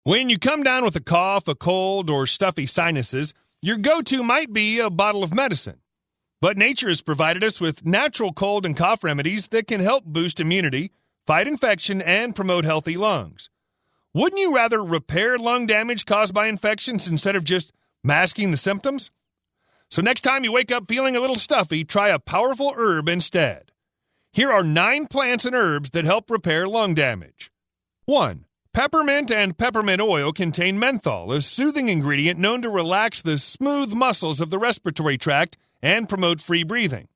When you come down with a cough, a cold, or stuffy sinuses, your go-to might be a bottle of medicine. But nature has provided us with natural cold and cough remedies that can help boost immunity, fight infection, and promote healthy lungs. Wouldn't you rather repair lung damage caused by infections instead of just masking the symptoms? So next time you wake up feeling a little stuffy, try a powerful herb instead. Here are 9 plants and herbs that help repair lung damage. 1. Peppermint and peppermint oil contain menthol, a soothing ingredient known to relax the smooth muscles of the respiratory tract and promote free breathing.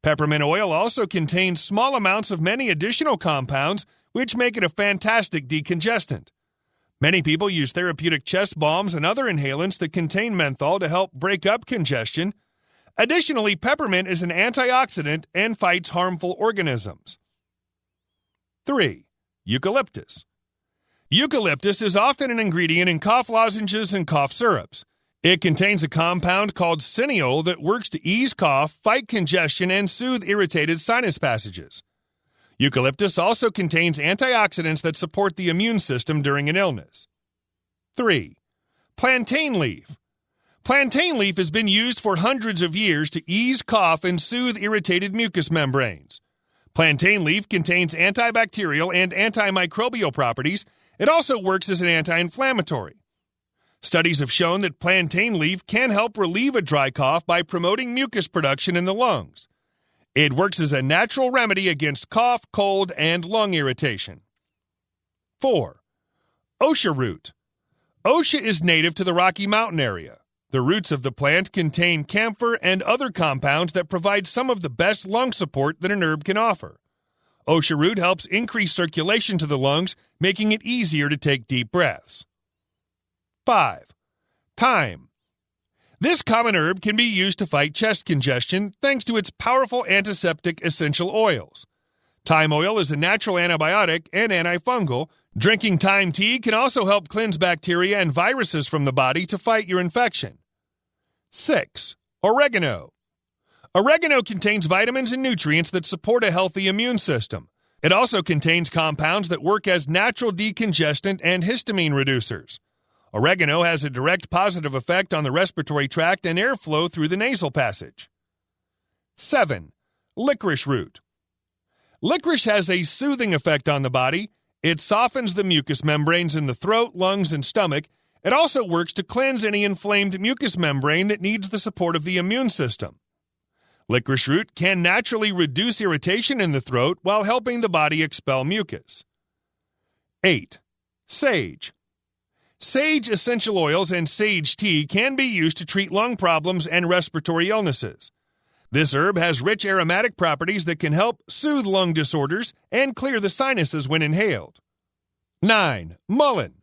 Peppermint oil also contains small amounts of many additional compounds, which make it a fantastic decongestant. Many people use therapeutic chest balms and other inhalants that contain menthol to help break up congestion. Additionally, peppermint is an antioxidant and fights harmful organisms. 3. Eucalyptus. Eucalyptus is often an ingredient in cough lozenges and cough syrups. It contains a compound called cineol that works to ease cough, fight congestion, and soothe irritated sinus passages. Eucalyptus also contains antioxidants that support the immune system during an illness. 3. Plantain leaf. Plantain leaf has been used for hundreds of years to ease cough and soothe irritated mucous membranes. Plantain leaf contains antibacterial and antimicrobial properties. It also works as an anti-inflammatory. Studies have shown that plantain leaf can help relieve a dry cough by promoting mucus production in the lungs. It works as a natural remedy against cough, cold, and lung irritation. 4. Osha Root. Osha is native to the Rocky Mountain area. The roots of the plant contain camphor and other compounds that provide some of the best lung support that an herb can offer. Osha Root helps increase circulation to the lungs, making it easier to take deep breaths. 5. Thyme. This common herb can be used to fight chest congestion thanks to its powerful antiseptic essential oils. Thyme oil is a natural antibiotic and antifungal. Drinking thyme tea can also help cleanse bacteria and viruses from the body to fight your infection. 6. Oregano. Oregano contains vitamins and nutrients that support a healthy immune system. It also contains compounds that work as natural decongestant and histamine reducers. Oregano has a direct positive effect on the respiratory tract and airflow through the nasal passage. 7. Licorice root. Licorice has a soothing effect on the body. It softens the mucous membranes in the throat, lungs, and stomach. It also works to cleanse any inflamed mucous membrane that needs the support of the immune system. Licorice root can naturally reduce irritation in the throat while helping the body expel mucus. 8. Sage. Sage essential oils and sage tea can be used to treat lung problems and respiratory illnesses. This herb has rich aromatic properties that can help soothe lung disorders and clear the sinuses when inhaled. 9. Mullen.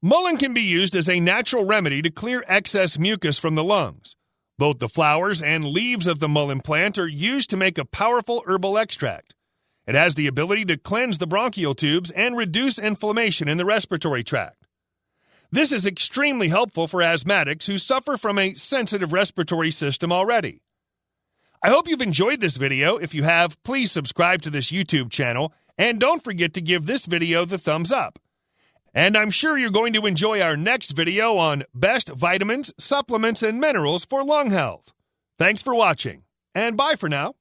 Mullen can be used as a natural remedy to clear excess mucus from the lungs. Both the flowers and leaves of the mullen plant are used to make a powerful herbal extract. It has the ability to cleanse the bronchial tubes and reduce inflammation in the respiratory tract. This is extremely helpful for asthmatics who suffer from a sensitive respiratory system already. I hope you've enjoyed this video. If you have, please subscribe to this YouTube channel, and don't forget to give this video the thumbs up. And I'm sure you're going to enjoy our next video on best vitamins, supplements, and minerals for lung health. Thanks for watching, and bye for now.